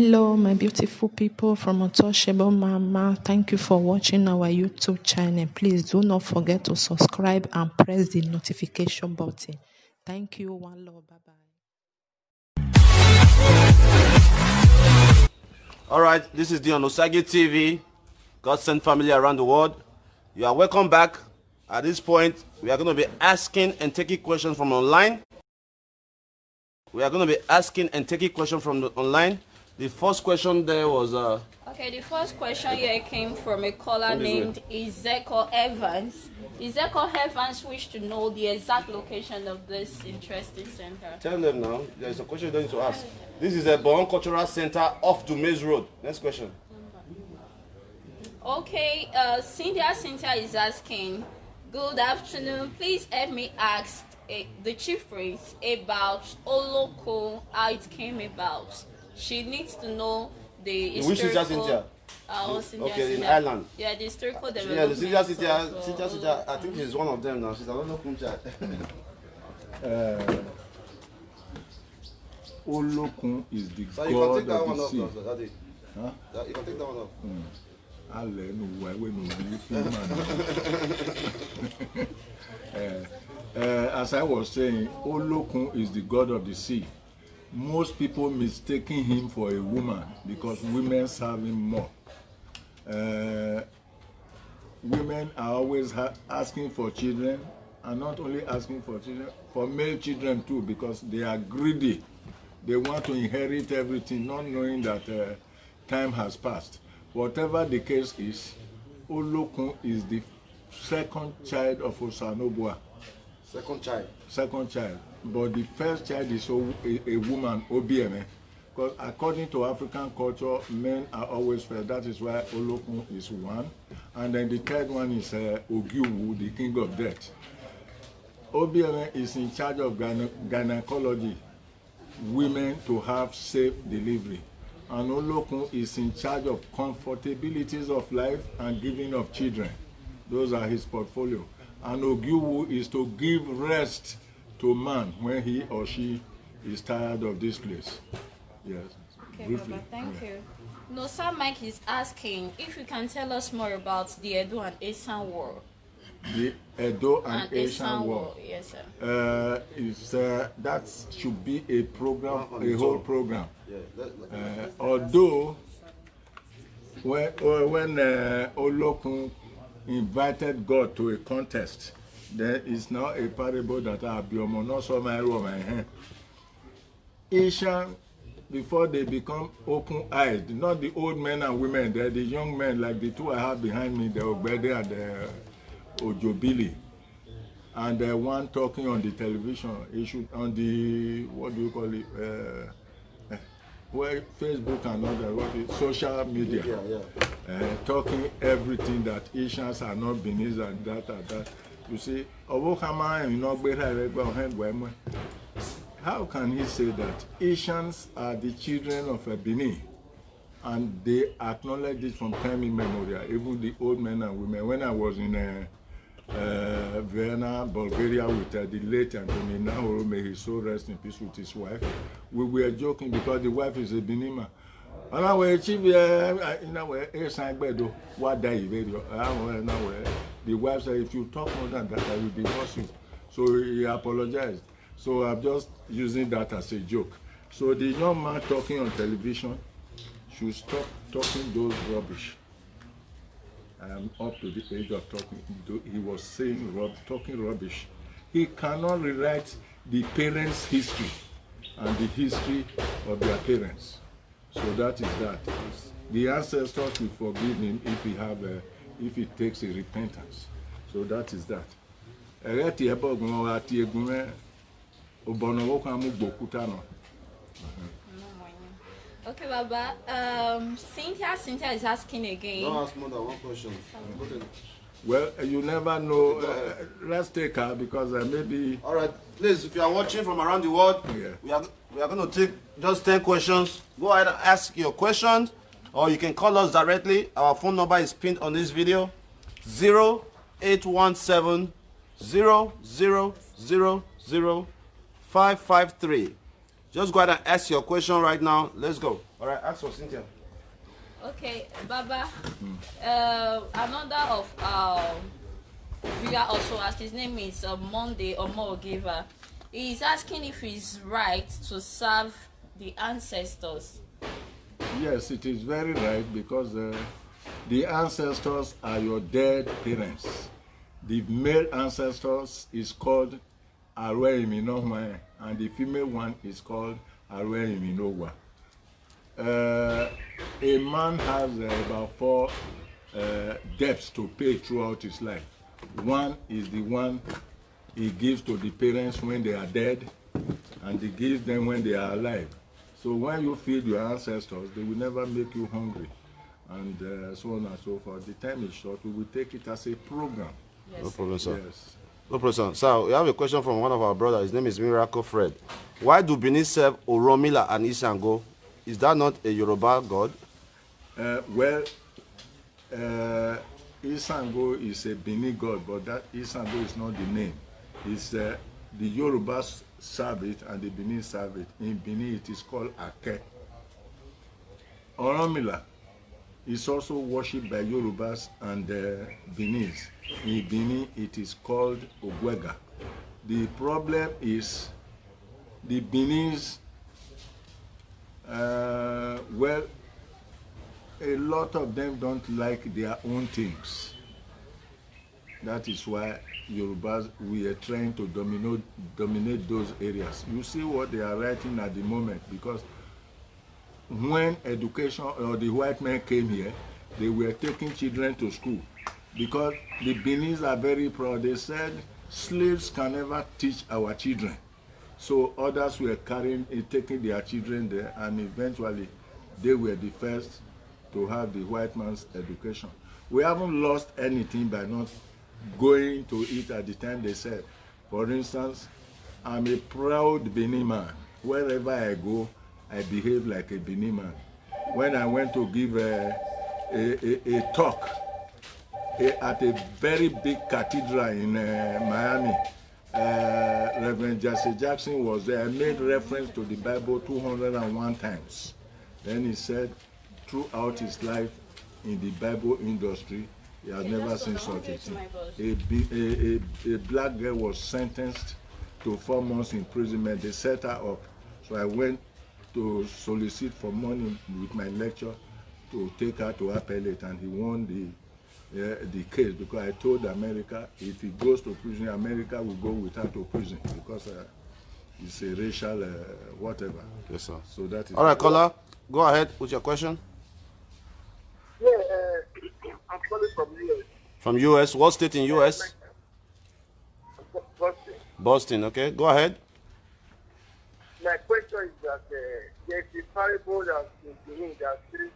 Hello, my beautiful people from Untouchable Mama. Thank you for watching our YouTube channel. Please do not forget to subscribe and press the notification button. Thank you. One love. Bye-bye. All right, this is DION OSAGIE TV. God sent family around the world. You are welcome back. At this point, we are going to be asking and taking questions from online. The first question there was okay, the first question here came from a caller named Ezekiel Evans. Ezekiel Evans wished to know the exact location of this interesting center. Tell them now. There is a question you need to ask. This is a Ebohon Cultural Center off Dumais Road. Next question. Okay, Cynthia is asking, good afternoon. Please help me ask the chief priest about Oloko, how it came about. She needs to know the historical... Which Cynthia? Okay, in Ireland. Yeah, the historical Yeah, development. the Cynthia, I think she's one of them now. She's another Kuncha. Olokun is the so god you can take that of one the off sea. now, Daddy. Huh? You can take that one off. As I was saying, Olokun is the god of the sea. Most people mistaking him for a woman because women serve him more. Women are always asking for children, and not only asking for children, for male children too, because they are greedy. They want to inherit everything, not knowing that time has passed. Whatever the case is, Olokun is the second child of Osanobua. Second child. But the first child is a woman, Obieme. Because according to African culture, men are always first. That is why Olokun is one. And then the third one is Ogiwu, the king of death. Obieme is in charge of gynecology, women to have safe delivery. And Olokun is in charge of comfortabilities of life and giving of children. Those are his portfolio. And Ogiwu is to give rest to man when he or she is tired of this place. Yes. Okay, briefly. Baba, thank you. Nosa Mike is asking if you can tell us more about the Edo and Esan War. The Edo and Esan War. Yes, sir. That should be a program, a whole program. Although when Olokun invited God to a contest, there is now a parable that Abiomo not so my hand. Asian, before they become open-eyed, not the old men and women, they're the young men like the two I have behind me, the Obede and the Ojobili. And the one talking on the television, on the, what do you call it, well, Facebook and all that, social media, talking everything that Asians are not Benin and that. You see, how can he say that Asians are the children of Benin and they acknowledge it from time immemorial, even the old men and women? When I was in Vienna, Bulgaria with the late Anthony Nahoro, may his soul rest in peace, with his wife, we were joking because the wife is a Benima. And I will achieve the wife said, if you talk more than that, I will divorce you. So he apologized. So I'm just using that as a joke. So the young man talking on television should stop talking those rubbish. I am up to the age of talking. He was saying talking rubbish. He cannot rewrite the parents' history and the history of their parents. So that is that. The ancestors will forgive him if he takes a repentance. So that is that. Okay, Baba. Cynthia is asking again. Don't ask more than one question. Well, you never know. Let's take her because maybe. All right, please, if you are watching from around the world, we are going to take just 10 questions. Go ahead and ask your questions, or you can call us directly. Our phone number is pinned on this video: 0817 0000 553. Just go ahead and ask your question right now. Let's go. All right, ask for Cynthia. Okay, Baba. Another of viewer also asked. His name is Monday Omogiva. He's asking if it's right to serve the ancestors. Yes, it is very right because the ancestors are your dead parents. The male ancestors is called Arweiminohwe, and the female one is called Arweiminowa. A man has about 4 debts to pay throughout his life. One is the one he gives to the parents when they are dead, and he gives them when they are alive. So when you feed your ancestors, they will never make you hungry, and so on and so forth. The time is short. We will take it as a program. Yes, No problem, sir. Yes. No problem, sir. Sir, we have a question from one of our brothers. His name is Miracle Fred. Why do Benin serve Oromila and Isango? Is that not a Yoruba god? Isango is a Benin god, but that Isango is not the name. It's the Yorubas serve it and the Benin serve it. In Benin, it is called Ake. Oromila is also worshipped by Yorubas and Benis. In Benin, it is called Ogwega. The problem is the Benis, well, a lot of them don't like their own things. That is why Yorubas, we are trying to dominate those areas. You see what they are writing at the moment, because when education or the white men came here, they were taking children to school. Because the Benis are very proud. They said slaves can never teach our children. So others were taking their children there, and eventually they were the first to have the white man's education. We haven't lost anything by not going to it at the time they said. For instance, I'm a proud Benin man. Wherever I go, I behave like a Benin man. When I went to give a talk at a very big cathedral in Miami, Reverend Jesse Jackson was there. I made reference to the Bible 201 times. Then he said, throughout his life in the Bible industry, he has never seen such a thing. A black girl was sentenced to 4 months imprisonment. They set her up. So I went to solicit for money with my lecture to take her to appellate, and he won the case, because I told America if he goes to prison, America will go with her to prison, because it's a racial whatever. Yes, sir. So that is. All right, caller, go ahead with your question. Yeah, I'm calling from US. From US, what state in US? Boston. Boston, okay, go ahead. My question is that there's a parable that in Benin that says,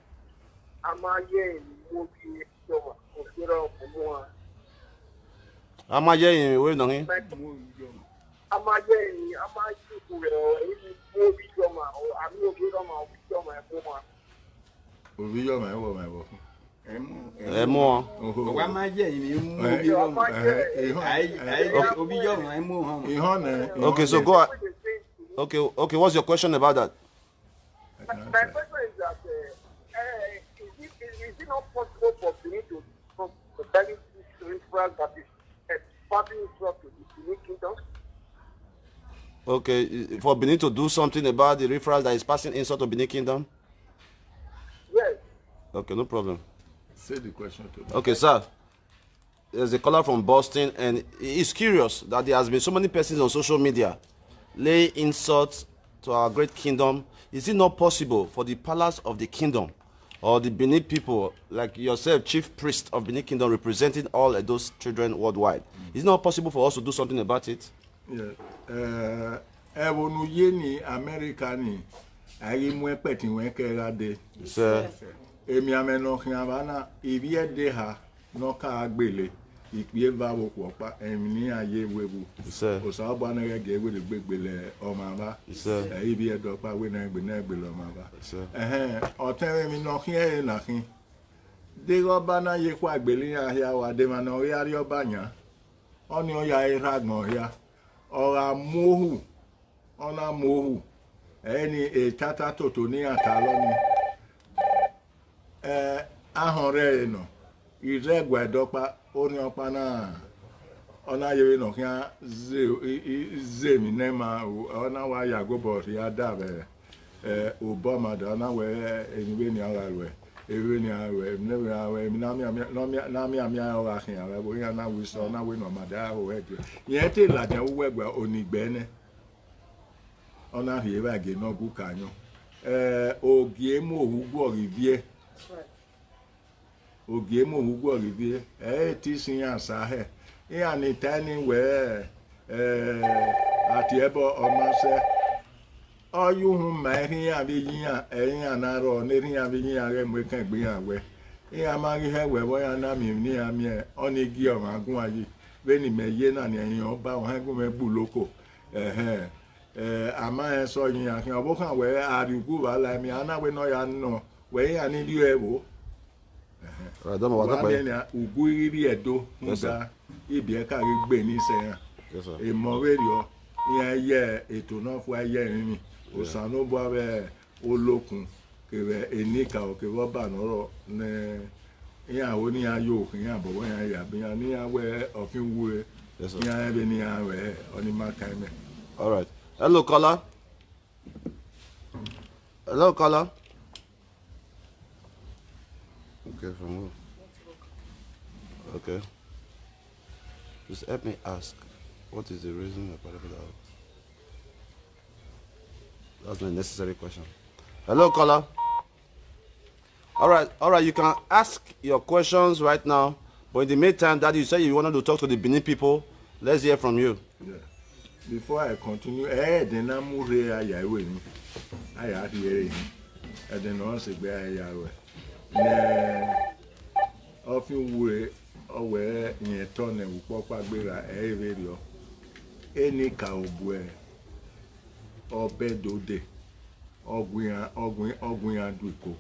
Amaye Mobi Soma, Okira Omoa. Amaye, where no him? Amaye Mobi Soma, or Ami Okira Soma, Oviyo my wo my wo. More. Wa ma je yin mu bi ro ma. Obi yo ma mu han. Okay, so go ahead. Okay, what's your question about that? My question is that is it not possible for Benin to benefit this referral that is expanding itself to the Benin kingdom? Okay, for Benin to do something about the referral that is passing inside to Benin Kingdom? Yes. Okay, no problem. Say the question to me. Okay, sir. There's a caller from Boston, and he's curious that there has been so many persons on social media lay insults to our great kingdom. Is it not possible for the palace of the kingdom or the Benin people, like yourself, chief priest of Benin Kingdom, representing all of those children worldwide, is it not possible for us to do something about it? Yeah. Evonu yeni America ni ayi mu peti wen kera de. Sir. Emi ameno khiabana ibi de ha no ka agbele ipe va wo popa emi ni aye webu. Sir. Osa oba na ge we le gbegbele o ma ba. Sir. Ibi e do pa we na gbe lo ma ba. Sir. Oten mi no khie na khin. De go ba na ye kwa agbele ya wa de ma no ya ri oba yan. Oni o ya ira gbon ya. Ora mohu. Ona mohu. Any tata toto ni ataloni. Ahore no. Ize gwedopa oni opana. Ona yewe no kia ze mi nema ona wa ya go bo ya dabe Obama da na we eniwe ni ara we ewe ni ara we newe ara we na mi ara hin ara bo ya na we so na we no mada o e yen te la jan wo egba onigbe ne ona ri eba ge no gu kanyo ogie mo ohugbo rivie ogie mo ohugbo rivie ti sin asa he ya ni tani we ati ebo omase oyu hu ma hin abi yin eyin anaro ne rin abi yin are mo kan gbe awe ya ma ri he we bo ya na mi ni ami e oni gi o ma gun ayi be ni me ye na ni eyin oba o han gun me bu loko ama e so yin akin obo kan we arigu ba la mi ana we no ya no we ya ni bi e wo Don't know what happened. Ugu iri edo nga ibi eka ri gbe ni se yan. Yes, sir. Emo radio yan ye ètò náà fún aye rin osanu bo abe olokun kere enika o ke roba noro ne yan o ni ayo yan bo yan ya bi yan ni awe ofin wure. Yes, sir. Yan ebe ni awe oni ma kan me. All right. Hello, caller. Hello, caller. Okay, from who? Okay. Just help me ask, what is the reason about that? That's my necessary question. Hello, caller. All right, you can ask your questions right now, but in the meantime, Daddy, you said you wanted to talk to the Benin people. Let's hear from you. Yeah. Before I continue, then I'm moving aya we ni. Aya here ni. Then no se gbe aya we. Ne ofin wure owe yen to ne upo pagbera rio. Eni ka obu e. Obedode. Ogun aduko.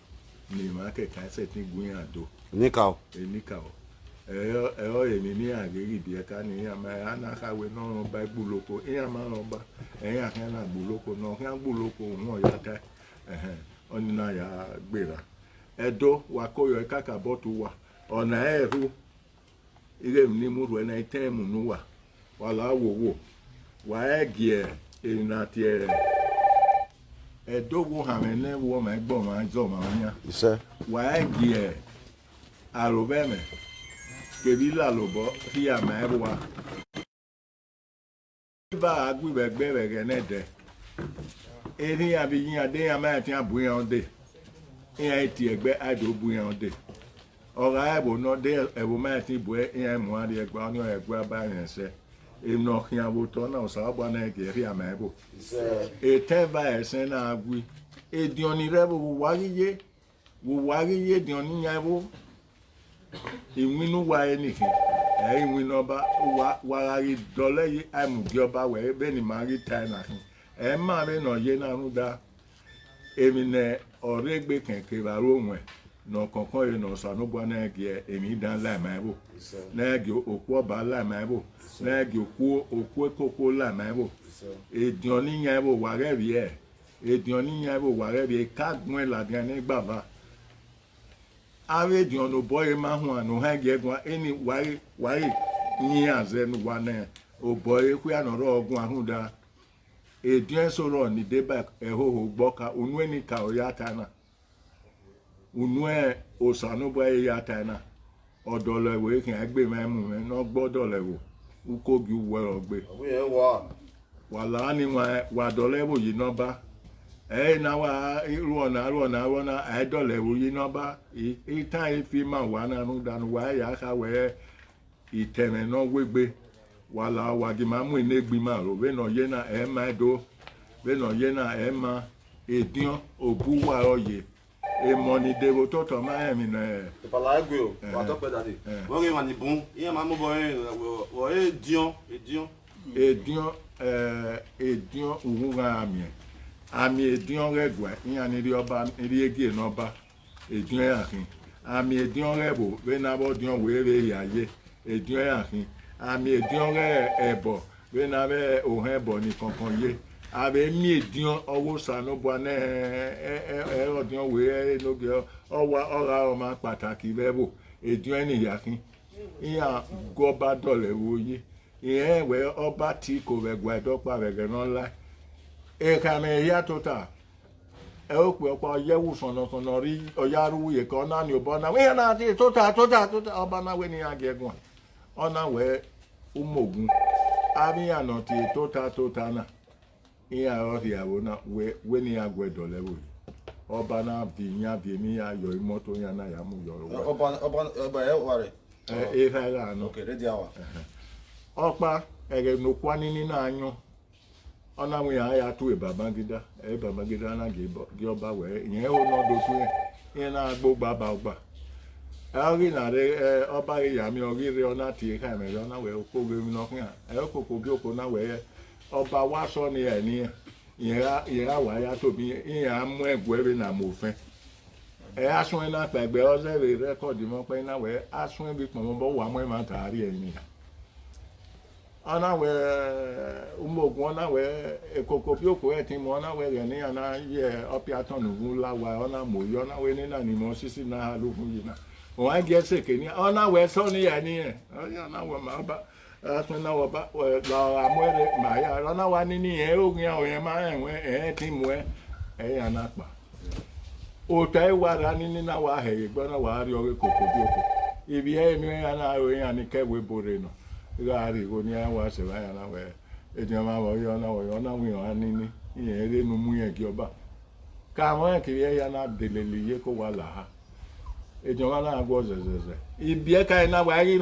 Ni ma ke kan se tin gun ado. Nikao. Enikao. Èmi ní àgérí bí ẹ̀ka ní àmà anákàwé náà bá gbúlòkó ìyá máa lọ bá ẹ̀yìn àkànná gbúlòkó náà kí á gbúlòkó òun ọ̀yá ká ọ̀nìnà yà gbéra ẹ̀dọ́ wà kóyọ̀ ẹ̀ka kàbọ̀ tó wà ọ̀nà ẹ̀rú ilé mi ní múlò ẹ̀ náà tẹ́ ẹ̀mù nù wà wà láwòwò wà ẹ̀gì ẹ̀ ìrìnà àti ẹ̀dọ́ wo hàmẹ́ náà wọ́ máa gbọ́ máa jọ máa yá wà ẹ̀gì ẹ̀ àròbẹ́mẹ̀. Kebila lobo hiya maebwa ba agwibe gbere genede eri abiyin ade ya ma ti abuyan de iya ti egbe ado buyan de ora ebo no de ebo ma ti bu iya mu ari egba oni egba ba yen se eno hiya wo to na osa gba na ege hiya maebo ete ba esen na agwi edioni rebo wo wariye dioni yabo ìwínú wa ẹnìkan ìwínú ọba wàrà rí dọ́lẹ́ yìí àìmùgí ọba wẹ̀ bẹ́ẹ̀ ni màá rí ta ẹ̀ nàkín máa rí nà yé náà ń dá èmi nà ọ̀rẹ́ gbé kẹ̀kẹ́ rà róhùn ẹ̀ nà kọ̀ọ̀kan yìí nà ọ̀sánúbọ̀ náà gẹ̀ èmi dán láìmáà bò náà gẹ̀ òkú ọba láìmáà bò náà gẹ̀ òkú kókó láìmáà bò èdìàn níyàn bò wàrẹ́ rí ẹ̀ èdìàn níyàn bò wàrẹ́ rí ẹ̀ káàgùn ẹ̀ làdìyàn ní gbàgbà. Awe diono boy ma hu anu ha ge gwa eni wai yin aze nu wa na o boy ku ya no ro ogun ahun da e dien so ro ni de ba e ho gbo ka unu eni ka o ya ta na unu e o sanu boy ya ta na odo le we kin agbe ma mu me no gbodo le wo uko gi wo ro gbe wala ni wa do le wo yi no ba na wa ruona idole wo yi no ba itan ifi ma wa na nu danu wa ya ka we iteme no wegbe wala wa gi ma mu inegbi ma ro we no ye na e ma do we no ye na e ma edion obu wa oye e money de wo toto ma e mi na pala egbe o wa to pe dadi wo ge ma ni bun iyan ma mo bo wo edion uwura ami Ami edion regwa iyan ni oba ri ege no ba edion yakin ami edion rebo we na bo dion we re yaye edion yakin ami edion re ebo we na be ohun ebo ni kankan ye abe mi edion owo sanu bo na odion we no ge owa ora o ma pàtàkì bebo edion ni yakin iya go ba dole wo yi iye we oba ti ko we gwa dopa we ge no la e ka me ya tota e o pe opa yewu sono sono ri oyaru ye ko na ni obo na we na ti tota oba na we ni agegun ona we umogun abi ana ti tota na iya o ri awo na we ni agwedo lewo oba na bi nya bi mi ya yo imoto ya na ya mu yo Oba e ware. e fa la no Okay, ready hour. ọpa ege no kwani ni na anyo ona we ya tu Babangida na ge ọba we yen o no do tu yen na gbo baba ogba ari na re ọba ya mi ori re ona ti ka me ona we ko gbe mi no kan koko bi oko na we ọba wa so ni ni yen wa ya to bi yen mu egwe bi na mo fe asun na pegbe o se record mo pe na we asun bi pon mo bo wa mo ma ta ri ẹni ana we umogun ona we ekoko bi oko e tin mo ona we re ni ana ye opia ton ogun la wa ona mo yo na we ni na ni mo sisi na ha lo fun yi na o wa ge se ke ni ona we so ni ya ni e ona we ma ba asun na wo ba la amore ma ya ona wa ni ni e ogun ya o yen ma enwe tin mo e ya na pa o ta e wa ra ni na wa he gbo na wa ri ore koko bi oko ibi e mi ya na o yan ni kewe bore no gari go ni awa se ba ya na we e di ma wo yo na wi o ani ni yen re nu mu yen ki oba ka mo ki ya na delele ye ko wa la ha e di ma na gbo zezeze ibi e ka na wa ri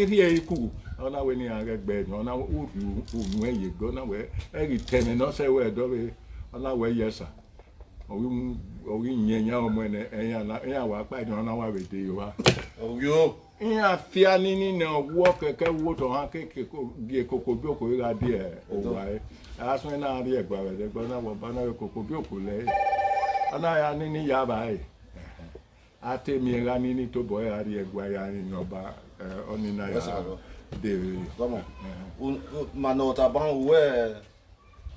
ri e ku ona we ni age gbe ni ona u nu e ye go na we e ri tene no se we do we ona we yesa owi nyenya o mo ne ya wa pa ni ona wa we de yo wa Oyo. iya fia nini na wo keke wo to han keke ko bi koko bi oko ra die o wa e asun na ri egba we de gbo na wo ba na koko bi oko le ana ya nini ya ba e ate mi ra nini to boy ari egba ya ni oba oni na ya de Come on. Manota ban we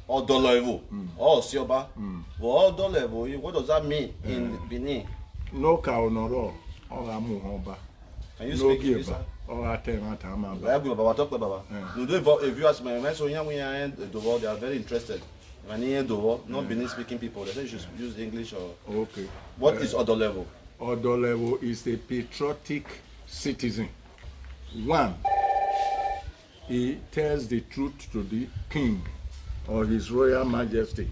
odo level. Oh, si oba. Odo level. What does that mean in Benin? no ka onoro o ra mu ho ba Can you no speak give English? o ate ma ta ma ba Bible, Baba, talk Baba. You do if you ask my so young we are the world, they are very interested. When you do not Benin speaking people, they say you should use English or okay what is other level? Odo level is a patriotic citizen. One, he tells the truth to the king or his royal majesty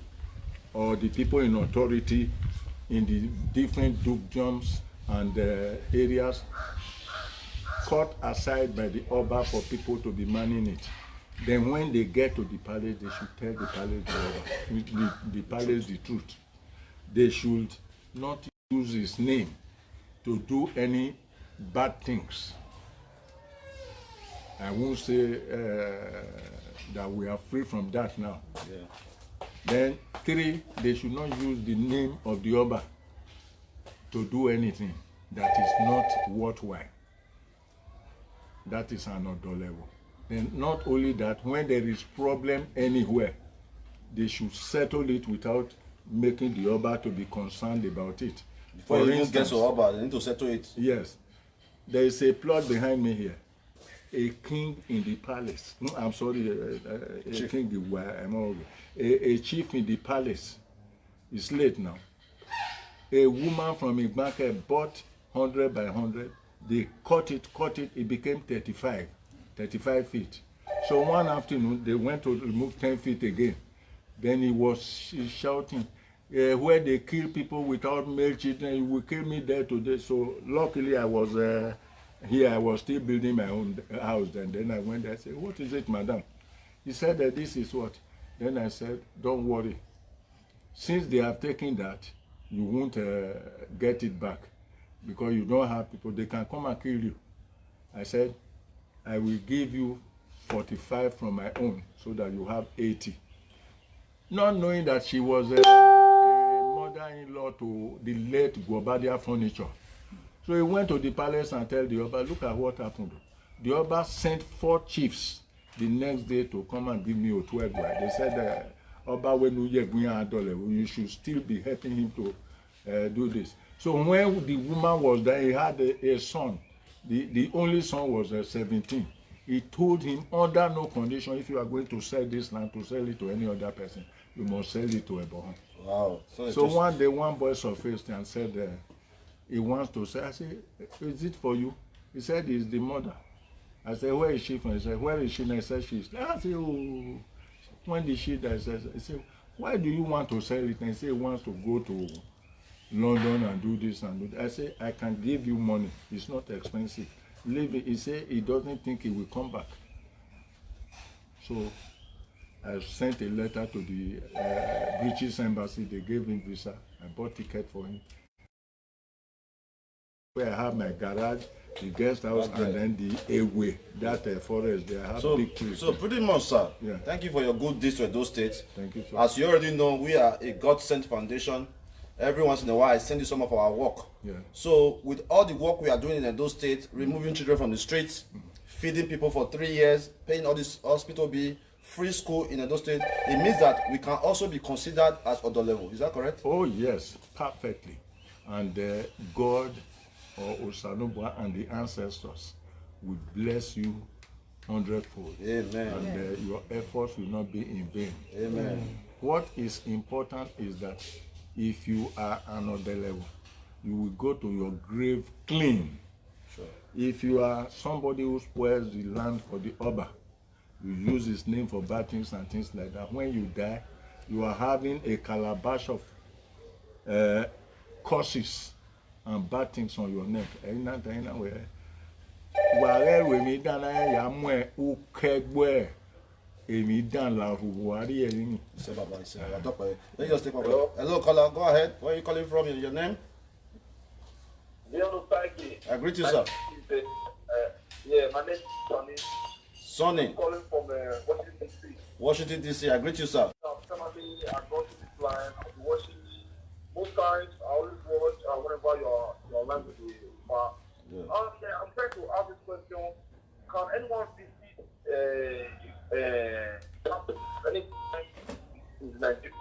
or the people in authority in the different dukedoms and areas cut aside by the Oba for people to be manning it. Then when they get to the palace, they should tell the palace the palace the truth. They should not use his name to do any bad things. I won't say that we are free from that now. Yeah. Then 3, they should not use the name of the Oba to do anything that is not worthwhile. That is another level. Then not only that, when there is problem anywhere, they should settle it without making the Oba to be concerned about it. Before you even get to Oba, they need to settle it. Yes. There is a plot behind me here. A king in the palace. No, I'm sorry, a king, a chief in the palace. It's late now. A woman from Igbake bought 100 by 100. They cut it, it became 35 feet. So one afternoon, they went to remove 10 feet again. Then he was shouting, where they kill people without male children, you will kill me there today. So luckily I was here, I was still building my own house. And then I went there, I said, what is it, madam? He said that this is what? Then I said, don't worry. Since they have taken that, you won't get it back because you don't have people. They can come and kill you. I said, I will give you 45 from my own so that you have 80. Not knowing that she was a mother-in-law to the late Gwobadia Furniture. So he went to the palace and told the Oba, look at what happened. The Oba sent 4 chiefs the next day to come and give me a 12 guy. They said, you should still be helping him to do this. So when the woman was there, he had a son. The only son was 17. He told him, under no condition, if you are going to sell this land, to sell it to any other person, you must sell it to Ebohon. Wow. So one day, one boy surfaced and said, he wants to sell. I said, is it for you? He said, it's the mother. I said, where is she from? He said, where is she? And I said, she's. I said, oh, when did she die? He said, why do you want to sell it? And he said, he wants to go to London and do this and do that. I said, I can give you money. It's not expensive. Leave it. He said he doesn't think he will come back. So I sent a letter to the British embassy. They gave him visa. I bought ticket for him. Where I have my garage, the guest house, and then the away, that forest there. I have big trees. So pretty much, sir. Yeah. Thank you for your good deeds to those states. Thank you, sir. As you already know, we are a God-sent foundation. Every once in a while, I send you some of our work. Yeah. So with all the work we are doing in those states, removing children from the streets, feeding people for 3 years, paying all this hospital bill, free school in those states, it means that we can also be considered as other level. Is that correct? Oh yes, perfectly. And God or Osanubwa and the ancestors will bless you 100-fold. Amen. And your efforts will not be in vain. Amen. What is important is that if you are another level, you will go to your grave clean. Sure. If you are somebody who spoils the land for the Oba, you use his name for bad things and things like that. When you die, you are having a calabash of curses and bad things on your neck. Let me just take over. Hello, caller. Go ahead. Where are you calling from? Your name? DION OSAGIE. I greet you, sir. Yeah, my name is Sonny. Sonny. I'm calling from Washington, D.C. Washington, D.C. I greet you, sir. Family, I go to this line. I'll be watching. Most times, I always watch whenever your line will be far. Yeah. I'm trying to ask this question. Can anyone visit any in Nigeria?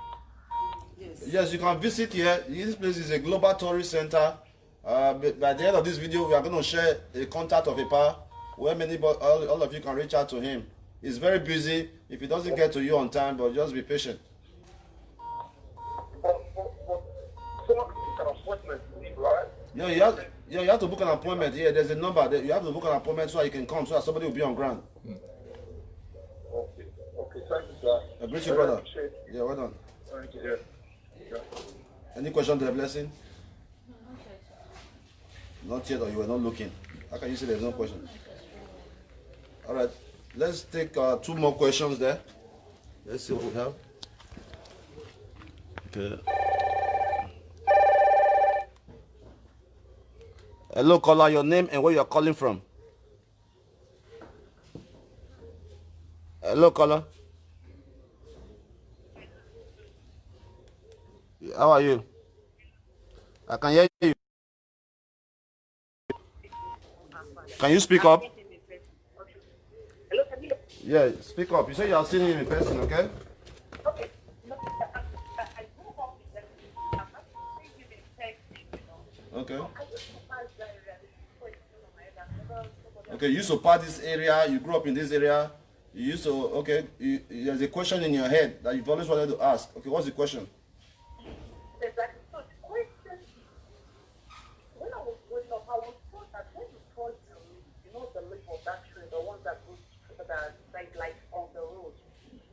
Yes, you can visit here. This place is a global tourist center. By the end of this video, we are going to share a contact of a pa where all of you can reach out to him. He's very busy. If he doesn't get to you on time, but just be patient. But someone can book an appointment, right? Yeah, you have to book an appointment here. There's a number that you have to book an appointment so you can come, so that somebody will be on ground. Okay, thank you, sir. I greet you, brother. Appreciate it. Yeah, well done. Thank you. Yeah. Any question to the blessing? Not yet, or you were not looking. How can you say there's no question? All right, let's take 2 more questions there. Let's see what we have. Okay. Hello, caller, your name and where you're calling from. Hello, caller. How are you? I can hear you. Can you speak up? Hello, can you? Yeah, speak up. You say you are seeing him in person, okay? Okay. No, I grew up with them. I'm not seeing you in text, Okay. I just surprised that Okay, you used to part this area, you grew up in this area, you used to, okay, there's a question in your head that you've always wanted to ask. Okay, what's the question? Exactly. So the question, when I was growing up, I was taught that when you cross the road, the lip of that tree, the one that goes that like on the road,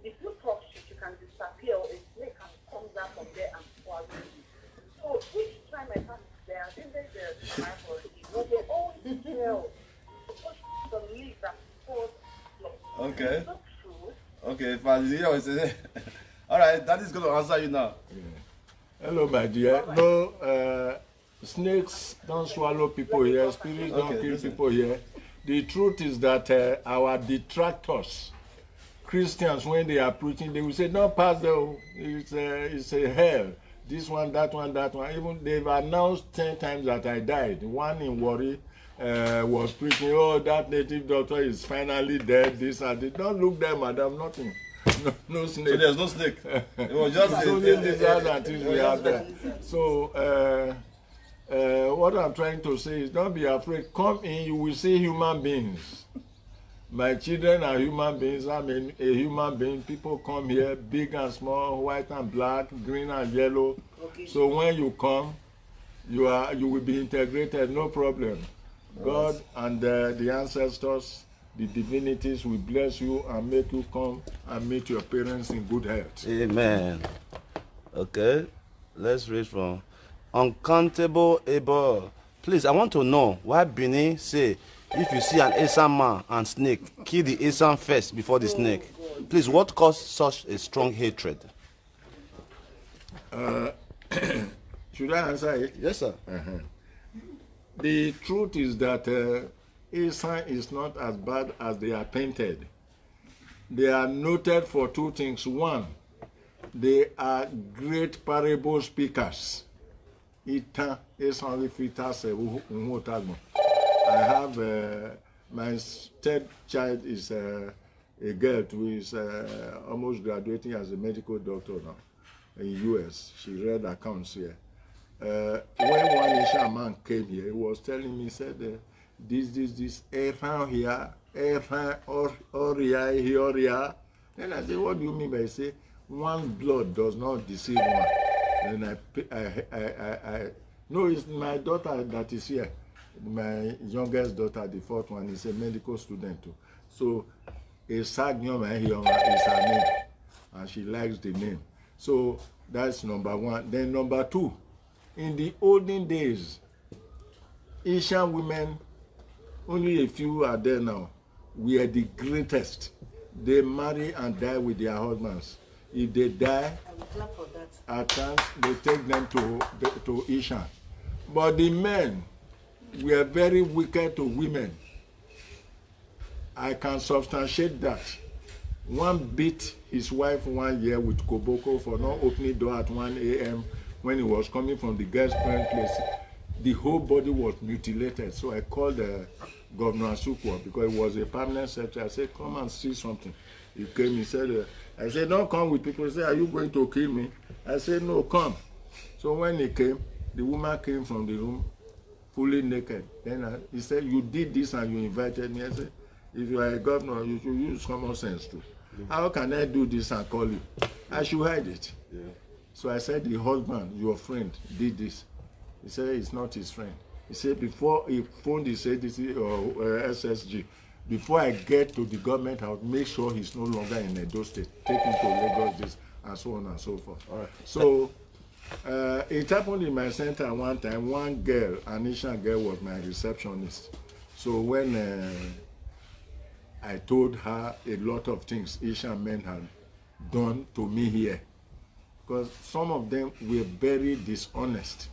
if you cross it, you can disappear, or a snake can come down from there and swallow you. So each time I pass there, I think there's a driver, they always tell the leaf that falls. Okay. Is that true? Okay, all right, that is going to answer you now. Hello, my dear. No, snakes don't swallow people here. Spirits don't kill people here. The truth is that our detractors, Christians, when they are preaching, they will say, "Don't pass the. It's a hell. This one, that one, that one." Even they've announced 10 times that I died. One in Warri was preaching, "Oh, that native doctor is finally dead." This and that. Don't look there, madam. Nothing. no snake. So there's no snake. It was just It's only lizards and things we have there. So what I'm trying to say is, don't be afraid. Come in, you will see human beings. My children are human beings. I'm a human being. People come here, big and small, white and black, green and yellow. Okay. So when you come, you will be integrated, no problem. God and the ancestors, the divinities will bless you and make you come and meet your parents in good health. Amen. Okay, let's read from Uncountable Ebohon. Please, I want to know why Benin say, if you see an Esan man and snake, kill the Esan first before the snake. Please, what caused such a strong hatred? Should I answer it? Yes, sir. The truth is that Esan is not as bad as they are painted. They are noted for two things. One, they are great parable speakers. I have my third child is a girl who is almost graduating as a medical doctor now in US. She read accounts here. When one Asian man came here, he was telling me, he said, this, around here, or here. Then I said, what do you mean by say, one blood does not deceive one? Then I no, it's my daughter that is here. My youngest daughter, the fourth one, is a medical student too. So a Sagion is her name, and she likes the name. So that's number one. Then number two, in the olden days, Asian women, only a few are there now, we are the greatest. They marry and die with their husbands. If they die, at times they take them to Ishan. But the men were very wicked to women. I can substantiate that. One beat his wife 1 year with koboko for not opening door at 1 a.m. when he was coming from the girl's parent place. The whole body was mutilated. So I called Governor Asukwa because he was a permanent secretary. I said, come and see something. He came, he said, I said, don't come with people. He said, are you going to kill me? I said, no, come. So when he came, the woman came from the room fully naked. Then he said, you did this and you invited me. I said, if you are a governor, you should use common sense too. How can I do this and call you? I should hide it. Yeah. So I said, the husband, your friend, did this. He said, it's not his friend. He said, before he phoned his ADC or SSG, before I get to the government, I would make sure he's no longer in Edo State. Take him to Lagos, this, and so on and so forth. All right. So it happened in my center one time. One girl, an Asian girl, was my receptionist. So when I told her a lot of things Asian men had done to me here, because some of them were very dishonest.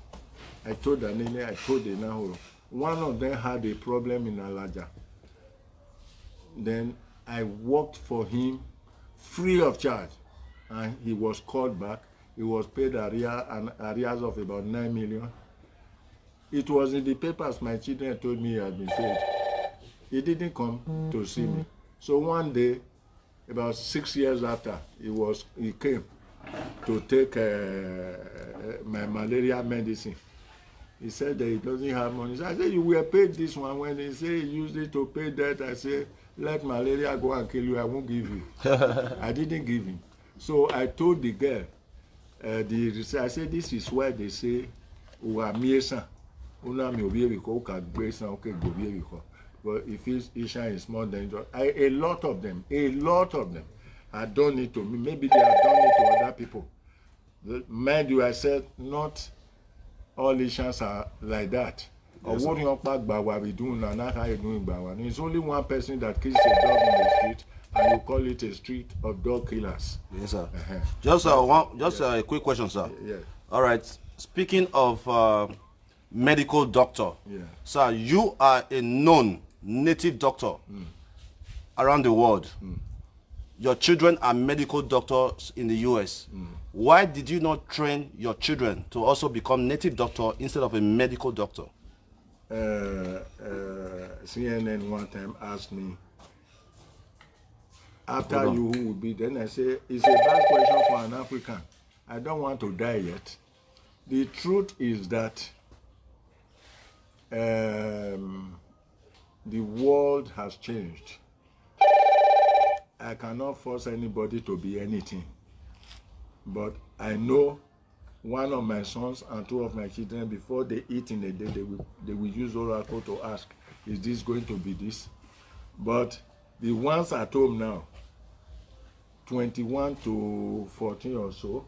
I told Anene, I told Enahoro. One of them had a problem in Alaja. Then I worked for him free of charge, and he was called back. He was paid arrears of about 9 million. It was in the papers. My children told me he had been paid. He didn't come to see me. So one day, about 6 years after, he came to take my malaria medicine. He said that he doesn't have money. So I said, you were paid this one. When he said he used it to pay that, I said, let malaria go and kill you. I won't give you. I didn't give him. So I told the girl, I said, this is why they say, but if Ishan is more dangerous, a lot of them have done it to me. Maybe they have done it to other people. Mind you, I said, not all Ishans are like that. Yes, or what we do now, not how you doing. It's only one person that kills a dog in the street, and you call it a street of dog killers. Yes, sir. Just a quick question, sir. Yeah. All right. Speaking of medical doctor, sir, you are a known native doctor around the world. Your children are medical doctors in the US. Why did you not train your children to also become native doctor instead of a medical doctor? CNN one time asked me, after you who will be. Then I say, it's a bad question for an African. I don't want to die yet. The truth is that the world has changed. I cannot force anybody to be anything. But I know one of my sons and 2 of my children, before they eat in a day, they will use oracle to ask, is this going to be this? But the ones at home now, 21 to 14 or so,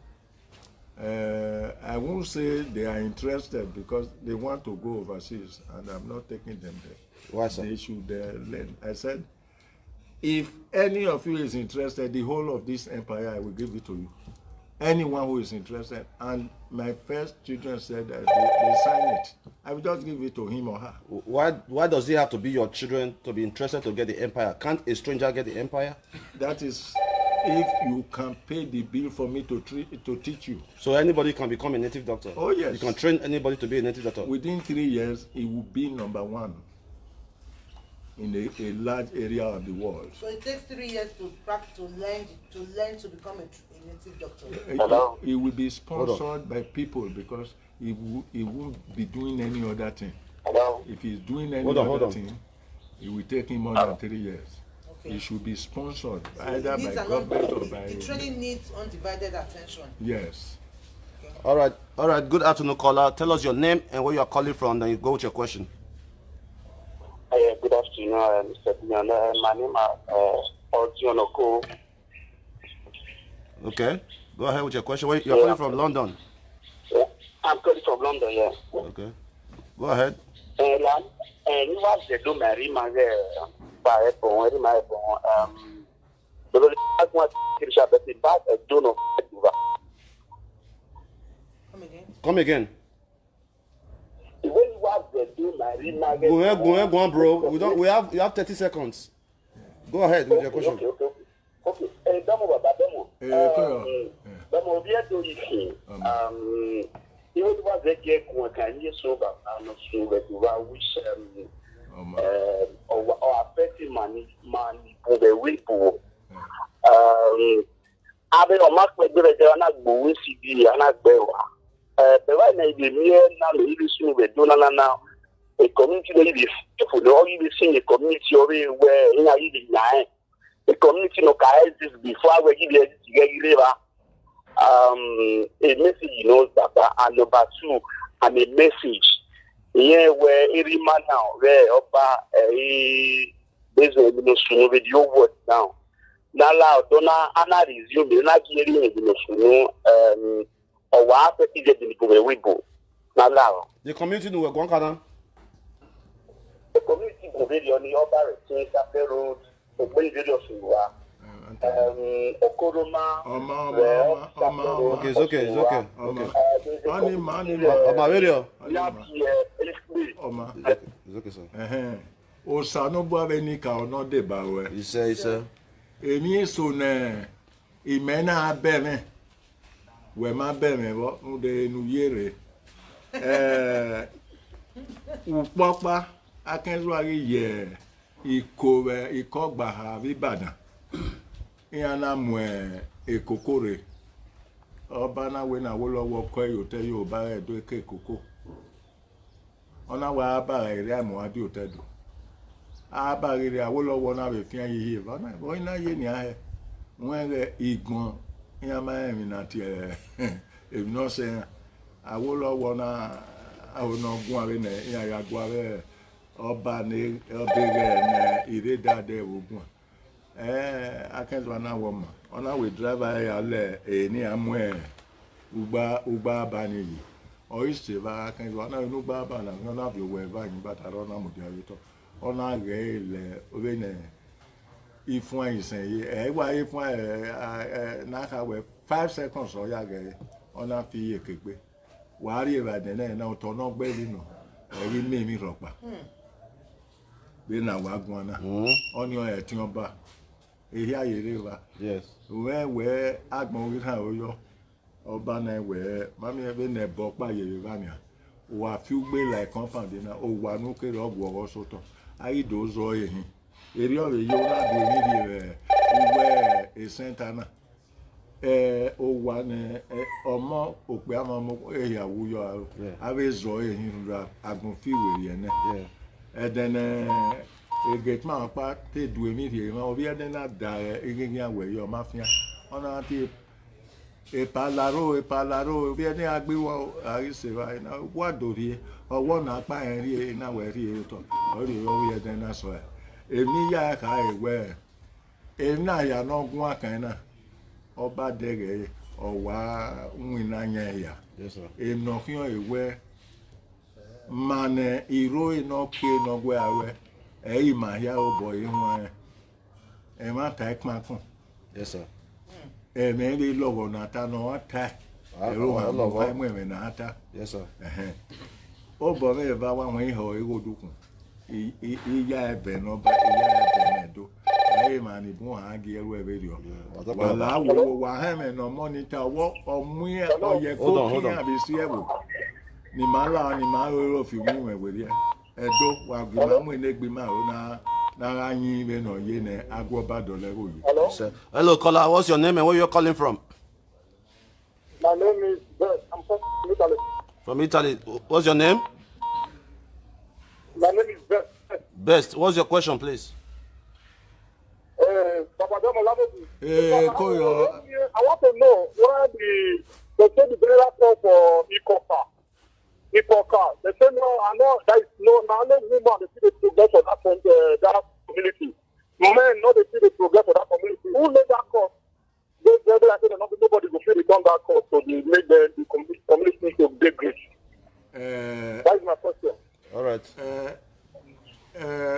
I won't say they are interested because they want to go overseas and I'm not taking them there. Why, sir? They should learn. I said, if any of you is interested, the whole of this empire, I will give it to you. Anyone who is interested. And my first children said that they sign it. I will just give it to him or her. Why does it have to be your children to be interested to get the empire? Can't a stranger get the empire? That is, if you can pay the bill for me to teach you. So anybody can become a native doctor? Oh, yes. You can train anybody to be a native doctor? Within 3 years, he will be #1 in a large area of the world. So it takes 3 years to learn to become a native doctor. Hello? He will be sponsored by people because he won't be doing any other thing. Hello? If he's doing any other thing, it will take him more than 3 years. Okay. He should be sponsored So either by government or by... The training needs undivided attention. Yes. All right. Good afternoon, caller. Tell us your name and where you are calling from, then you go with your question. Good afternoon, Mr. Dion. My name is Odionoko. Okay. Go ahead with your question. You are calling from London. I'm calling from London, yeah. Okay. Go ahead. You want to do my Ebohon. Come again. When you want to do my Go ahead, bro. You have 30 seconds. Go ahead with your question. Okay. Or affecting money for the people. Abe o mak pe bere de na gbo CD na gbewa. Be wa na ibe mi na le ibi sunu be do na a community dey be for the all you see a community where in a you dey a community no ka exist before we give it together. A message knows that, and number 2, and a message. Yeah, where every man now, where Opa, there's a video word now. Now, Donna, Anna resume, not hearing a or what is it in the Weibo. Now, the community no go on. the community will be on the other side of the road, the way video Sua. Okoroma. Okay, it's okay. Money. Oma radio. It's okay, sir. Osano Baveni ka ono de bawe. He said. Emi so na imena abeme. We ma beme wo nde nu yere. Upopa akenzo ari ye ikogba ha Ibadan. Iana mwe ekokore. Oba na we na wo lowo ko yote yo ba edo eke koko. Ona wa ba ere amu adi otedo. Aba ere Awolowo na be fian yiye ba na bo ina ye ni ahe. Won igbon iyama emi na ti e no se Awolowo na awon ogun are na ya gwa be oba ni obere na ire dade ogun. Akenzo na wo ma. Ona we driver ya le ni amwe ugba bani yi. Oise ba Akenzo na inu gba ba na na bi we ba yin bata ro na mo di ayo to. Ona re le obe ne ifun ayisan yi wa ifun na ka we 5 seconds o ya ge ona fi ekegbe wa ri Ibadan na to na gbe rinu eri mi ropa be na wa gun na oni o e ti oba ehi ayere wa Yes. we agbon wi kan oyo oba na we mami ebe na bo pa yere ba ni wa fi ugbe like confirm na o wa nu kere ogwo so to ayi do zo ehin eri ore yo na do ni re we center na o wa ne omo ope amamu eyawo yo aro ave zo ehin ra agun fi were ne then egetma pa te du emi ri ma obi eden na da egin awe yo mafia ona ti epalaro obi eden agbe wo ari se wa na wa dori owo na pa eri na we ri to ori obi eden na so emi ya ka ewe ena ya no gun akan na ọba dẹrẹ ọwa nwinanya ya enokion ewe mane iro enoke nogwe awe eyi ma ya obo ihun e ma ta ikma kun Yes, sir. e me ri logo na ta no ata ero wa logo e mo na ata. Yes, sir. Obo me ba wa won iho igodukun iya ebe no ba iya ebe medo hey man ibu ha gi eru ebe ri o wala wo wa ha me no monitor wo omu e oye ko ki abi si ewo ni mala ni ma ro fi mu we ri edo wa gbe ma mu enegbe ma o na yin be no ye ne agwoba do le ro yi. Sir. Hello caller, what's your name and where you're calling from? My name is Bert. I'm from Italy. From Italy. What's your name? My name is Bert. Best. What's your question, please? Papa Domo Lamobu. Koyo. I want to know why they say the general call for Ikoka. They say no, I know there is no woman they see the progress of that community. Men know they see the progress of that community. Who made that call? They say nobody will feel return that call so they make the community to be great. That is my question. All right.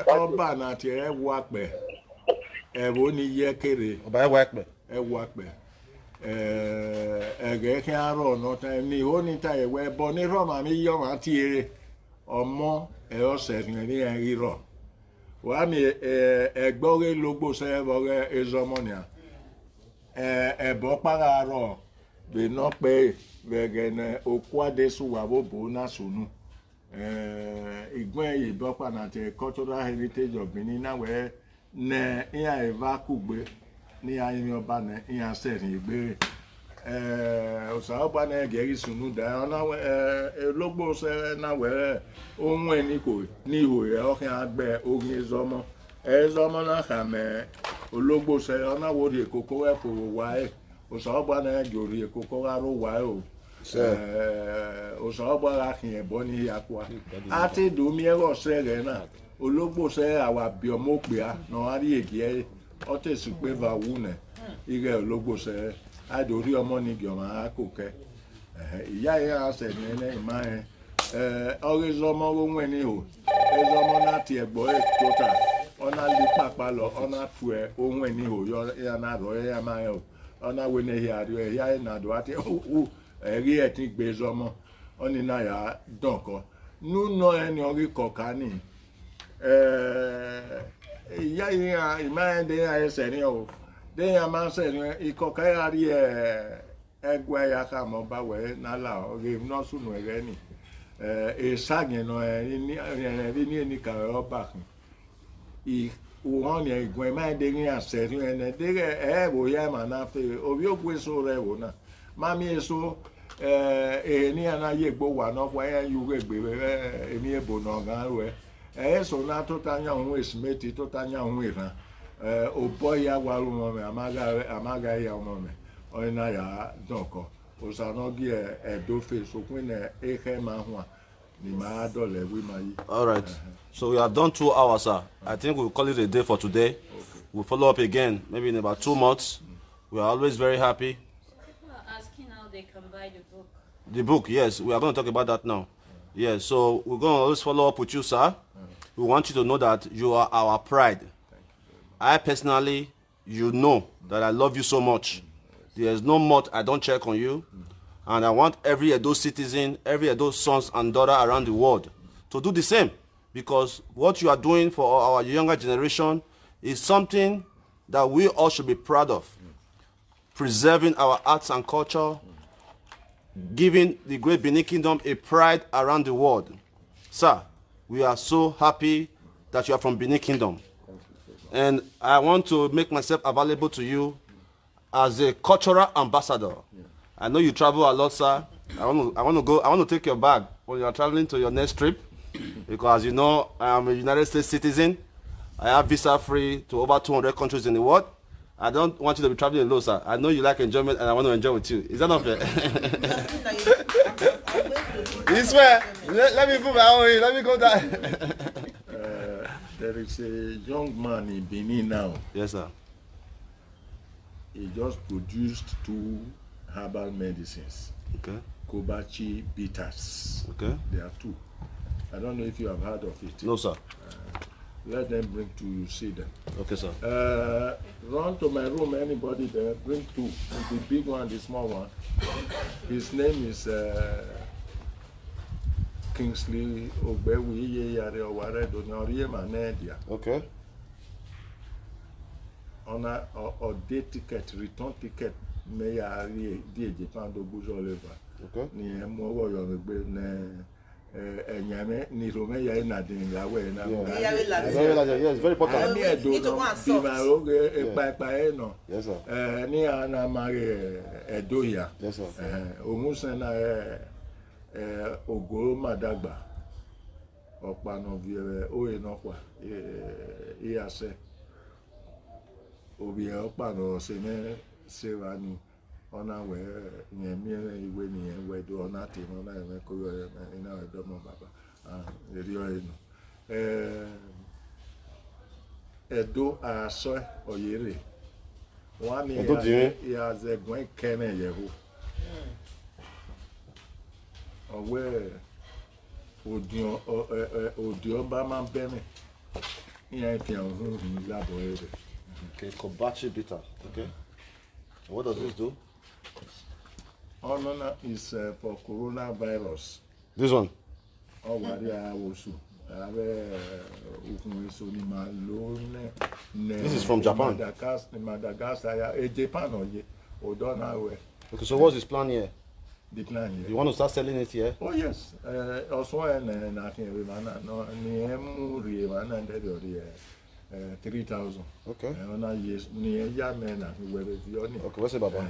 Ọba na ti ewu ape ewo ni ye kere Ọba ewu ape ewu ape ege ki aro no ta ni ho ni ta ewe bo ni ro ma mi yo ma ti ere ọmọ e o se ni ri ro wa mi egbore logbo se bore ezomonia ebo para ro be no pe vegene okwade suwa bobo na sunu igwe ibopa na the cultural heritage of Benin na we ne iya eva kugbe ni ayin oba ne iya se ni igbere osa oba na geri sunu da ona elogbo se na we ohun eni ko ni iho e o kan agbe orin ezomo na ka me ologbo se ona wo ri ekoko e ko wa e osa oba na gori ekoko aro wa o osobora kin ebo ni yakwa ati do mi ero se re na ologbo se awa bi omo pe a no ari ege o te su pe va wune ire ologbo se adori omo ni bi o ma koke iya ya se ne ma orizomo ro nwe ni ho ezomo na ti egbo e tota ona li papa lo ona tu e ohun ni ho yo ya na ro ya ma e ona we ne ya ri e ya na do ati eri eti gbezomo oni na ya donko nu no eni ori kokani iya ya imande ya eseni o de ya ma se ni ikoka ya ri egwe ya ka mo ba we na la ori no sunu ere ni sagin no ni ni ka oba i won ni egwe ma de ni aseri ene de wo ya ma na fe obi ogwe so re wo na mami eso ni ana ye gbo wa no kwa ya yu gbe emi ebo no gan we so na to tanya ohun esmeti to tanya ohun iran o boy ya wa ru mo me amaga ya mo me o na ya donko o sa no gi do fe so kun e ke ma hu ni ma dole we ma yi. All right. So we have done 2 hours, sir. I think we'll call it a day for today. Okay. We'll follow up again maybe in about 2 months. We are always very happy. They can buy the book. The book, yes. We are going to talk about that now. Yes, so we're going to always follow up with you, sir. We want you to know that you are our pride. I personally, you know that I love you so much. There's no month I don't check on you. And I want every Edo citizen, every Edo sons and daughter around the world to do the same. Because what you are doing for our younger generation is something that we all should be proud of. Preserving our arts and culture, giving the great Benin Kingdom a pride around the world. Sir, we are so happy that you are from Benin Kingdom. And I want to make myself available to you as a cultural ambassador. Yeah. I know you travel a lot, sir. I want to take your bag when you are traveling to your next trip, because you know I am a United States citizen. I have visa free to over 200 countries in the world. I don't want you to be traveling alone, sir. I know you like enjoyment, and I want to enjoy with you. Is that not fair? You swear? Let me put my own in. Let me go down. There is a young man in Benin now. Yes, sir. He just produced 2 herbal medicines. Okay. Kobachi bitters. Okay. There are 2. I don't know if you have heard of it. No, sir. Let them bring 2, you see them. Okay, sir. Run to my room, anybody there, bring 2. The big one, the small one. His name is Kingsley Ogbewi Yare Oware Donori Manedia. Okay. On a day ticket, return ticket, may I read Japan do Bujo Lever. Okay. Near Mogo Yobe. Enyame ni rome ya na din yawe na yes, very important. Ani edo no bi ma oge epa no. Yes, sir. Ni ana mare edo ya. Yes, sir. Ohun se na ogoro madagba opa no vie oye no kwa ase obi opa no se ne se wani ona we nyemi iwe ni we do ona ti no na me ko yo ina do mo baba eri o eno edo aso oyere wani ya ze gwen kene yeho owe odion ba ma beme iya ti ohun ni labo ere. Okay, Kobachi bitter. Okay. What does this do? Oh, no, it's for coronavirus. This one? Oh, what this is from Japan. Madagascar, Japan or okay, so what's his plan here? The plan here. You want to start selling it here? Oh, yes. Also, I can remember 3,000. Okay. Okay, what's it, Baba?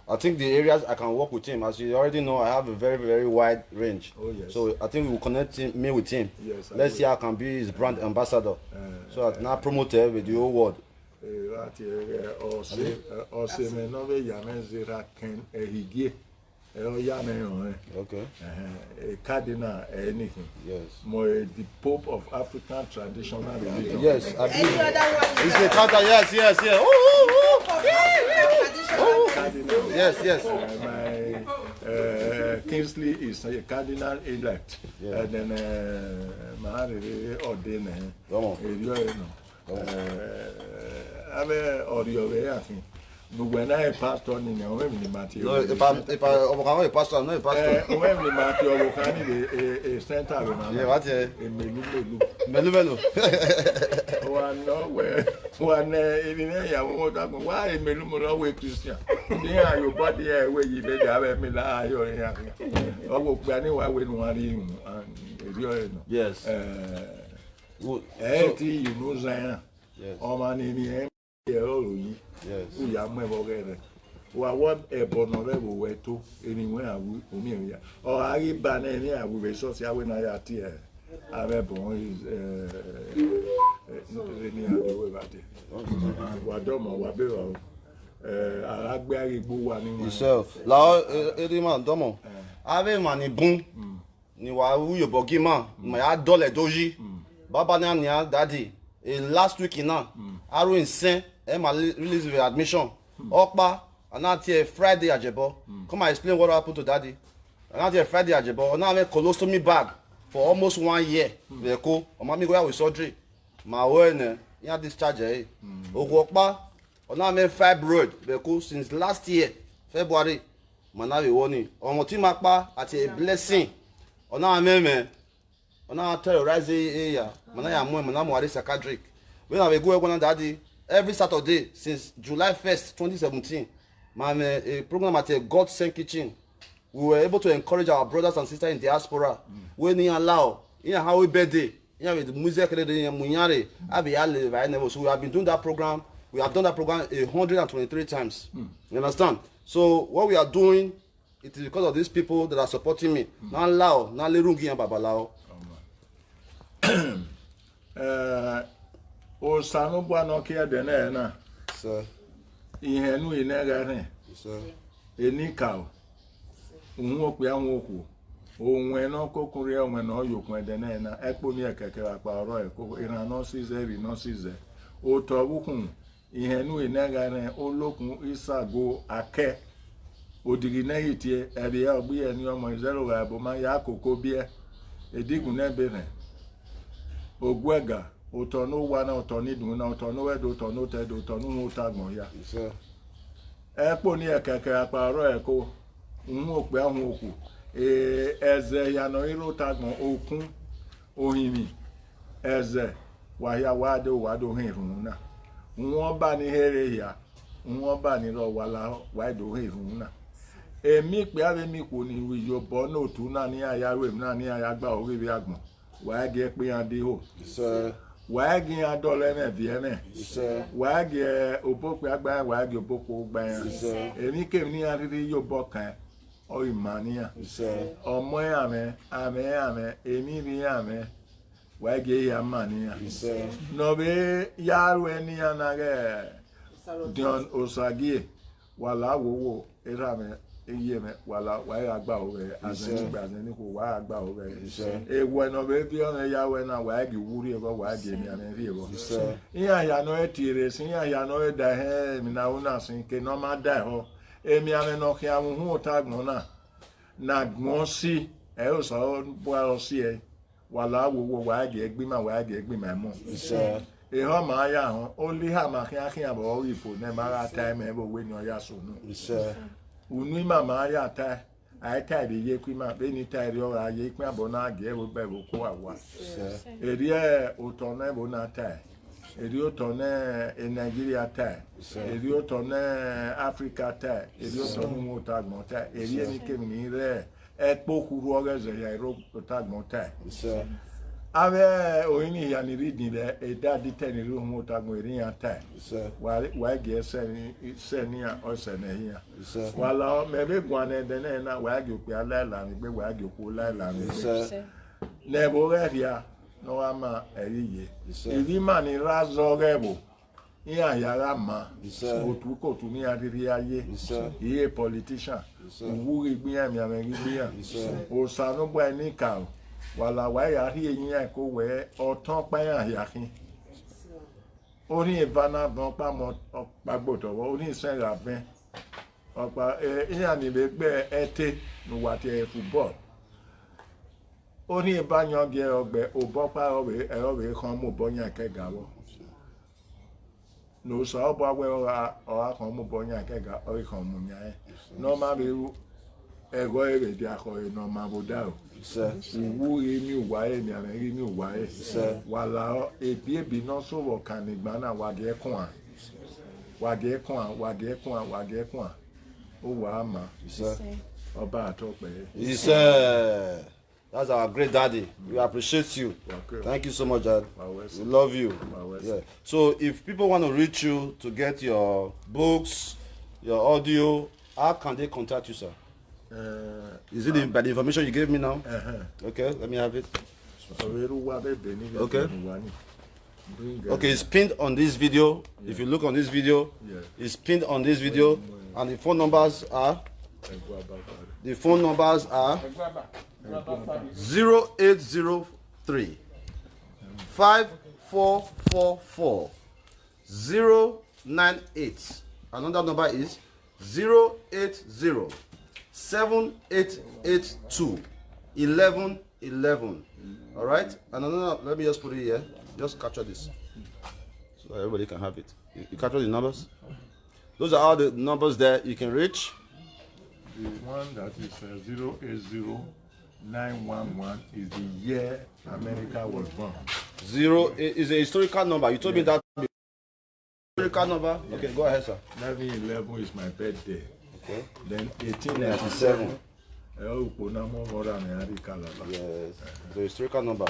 I think the areas I can work with him, as you already know, I have a very, very wide range. Oh, yes. So I think we will connect me with him. Yes. Let's see how I can be his brand ambassador. So I can now promote it with the whole world. Okay. A cardinal, anything. Yes. More the Pope of African traditional religion. Yes, I Any believe. other one? It's a counter. Yes, yes, yes. Cardinal. Yes. My Kingsley is a cardinal elect. Yeah. And then Mahari ordained. Come on. I think. But when I pastor in the women Matthew. No, if I overcome a pastor, I'm not a pastor. When Matthew can a center. Yeah, what? Melu. One even why Melu way Christian. Yeah, your body where you better have me lie. I will plan it when one Yes. You know Zion. Yes. Oh man, in the Yes. We are never wa what Ebohon we to anywhere I will or I ban any I will resource ya when I at here. Ebohon is any other way about it. Wadomo wabero aragbe arigbo wa ni Yourself. La man domo. Ave mani bun. Ni wa uyo bogima. Ma ya dole doji. Baba na nia daddy. Last week ina. Aro insin. Emma release the admission. Okpa, and now here Friday Ajebo. Come and explain what happened to daddy. And now here Friday Ajebo. Now I'm a colostomy bag for almost 1 year. They go. Mommy go out with surgery. My own, you have discharge. Okpa, and now I'm a fibroid. They go since last year February. Mana we warning. On my team akpa at a blessing. On now I'm a on now terrorize area. Mana ya mo mana mo are psychiatric. When I go one daddy. Every Saturday since July 1st, 2017, a program at a God Sent Kitchen. We were able to encourage our brothers and sisters in diaspora. When they allow, how we birthday, with music, so we have been doing that program We have done that program 123 times. You understand? So what we are doing, it is because of these people that are supporting me. Now lao, now lerungi and babalao. O sanu bua no kia dene na. Sir. Ihe nu inega ne. Sir. Enikao. Unwo pe anwo ku. Onwe no kokuri onwe no yokun dene na. Ekpo mi ekeke apa oro eko ina no size ri no size. O to bukun ihe nu inega ne olokun isago ake. Odigi na yitie ebe ya ogbi eni omo zero ga bo ma ya koko bie. Edigun na bere. Ogwega uto no wana uto ni dun na uto no wedo uto no tedo uto no utagbon ya Sir. Epo ni ekeke aparo eko nhu ope ahun oku eze ya no iro utagbon okun ohimi eze wa ya wado hirun na won ba ni here ya won ba ni ro wala wado hirun na emi pe ave mi ko ni wi yo bo no tu na ni ayawe na ni ayagba ori bi agbon wa ge pe ande ho Sir. Wagi adole na viene. Sir. Wagi oboku agba wagi oboku gba yan. Emi kem ni ariri yo bokan o imania. Sir. Omo ame emi ri ame. Wagi ya mania. Sir. No be yaru eni anage. DION OSAGIE wala wowo erame eyeme wala wa agba ore azeni gba azeni ko wa agba ore ewo no be bi on ya we na wa gi wuri ego wa gi mi ame ri ego iya ya no etire sin ya no e da he mi na una sin ke no ma da ho emi ame no ki amu hu otagbon na gbon si e o so bo o si e wala wowo wa gi egbi ma mo eho ma ya ho o li ha ma kian abo o ifo ne mara time e bo we ni o ya so no unu mama ya ta ai ta de ye kwi ma be ni ta ri o ye kwi abo na ge bo be bo ko awa eri e o to na bo na ta eri o to na Nigeria ta eri o to na Africa ta eri o to nu ta gbon ta eri eni ke mi re e pokuru o ge ze ya ro ta gbon ta ave oyini ya ni reading le e da di ten ru mu ta gbon eri ya ta wa ge se ni o se na ya wala mebe gwane de na wa ge pe ala mi gbe wa ge ku la mi ne bo re ya no ama eriye eri ma ni razo rebo iya yara ma ko tu ni adiri aye iye politician wuri gbin ami ameri gbin o sanu bo eni ka wala wa ya ri eyin e ko we otan pa ya kin oni evana bon pa mo pa gbodo oni sen ra ben opa iya ni be gbe ete no wa te football oni eba yan ge ogbe obo pa owe kan mo bo yan ke gawo no so obo awe o kan mo bo yan ke ga o kan mo yan no ma be ego ere di ako no ma bo da o wu emi wa e ni ara emi wa e wala ebi no so wo kan igba na wa ge kun o wa ma oba atope That's our great daddy. We appreciate you. Okay. Thank you so much, Dad. We love you. Yeah. So if people want to reach you to get your books, your audio, how can they contact you, sir? Is it by the information you gave me now? Okay, let me have it. Okay. Okay, it's pinned on this video. If you look on this video, it's pinned on this video, and the phone numbers are 0803 5444 098. Another number is 080 7882 1111. All right, and another, let me just put it here. Just capture this so everybody can have it. You capture the numbers. Those are all the numbers that you can reach. The one that is 080911 is the year America was born. 0 is a historical number. You told me that historical number. Okay, go ahead, sir. 1111 is my birthday. Okay. Then 1897. Yes, it's a historical number.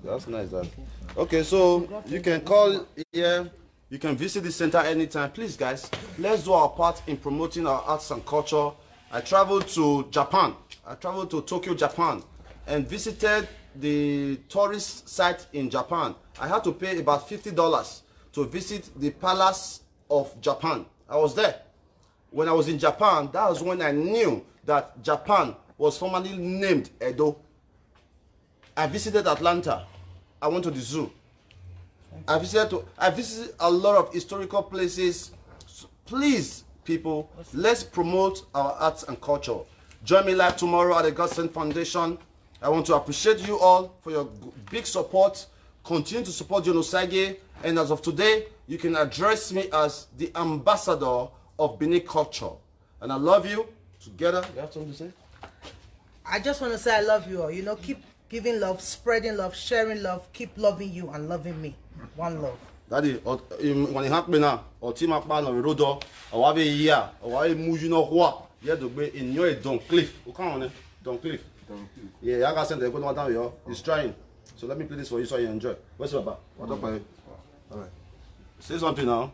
That's nice, that. Okay, so you can call here You can visit the center anytime. Please, guys, let's do our part in promoting our arts and culture. I traveled to Japan. I traveled to Tokyo, Japan, and visited the tourist site in Japan. I had to pay about $50 to visit the Palace of Japan. I was there. When I was in Japan, that was when I knew that Japan was formerly named Edo. I visited Atlanta. I went to the zoo. I visited a lot of historical places. Please, people, let's promote our arts and culture. Join me live tomorrow at the Godsend Foundation. I want to appreciate you all for your big support. Continue to support DION OSAGIE, and as of today, you can address me as the ambassador of Benin culture. And I love you. Together, you have something to say? I just want to say I love you all. You know, keep giving love, spreading love, sharing love, keep loving you and loving me. One love. Daddy, when it happened now, or team up on the road, or have a year, or I move you know what? You have to be in your Don Cliff. Who come on it? Don Cliff. Yeah, I got sent the good one down here. He's trying. So let me play this for you so you enjoy. Where's your back? What up, all right. Say something now.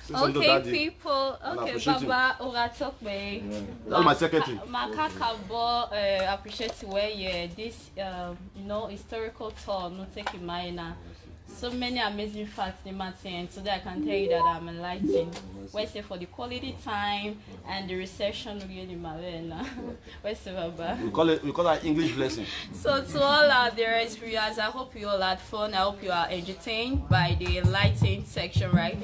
Say something to Okay, Daddy. people. Okay, Baba Oratokbe. That's my secretary. Makakabo appreciate where this you know historical tour no take in mind. So many amazing facts in my thing. Today I can tell you that I'm enlightened. Where's it for the quality time and the reception really Marina? Where's the Baba? We call it English blessing. So to all our dearest viewers, I hope you all had fun. I hope you are entertained by the enlightened section right here.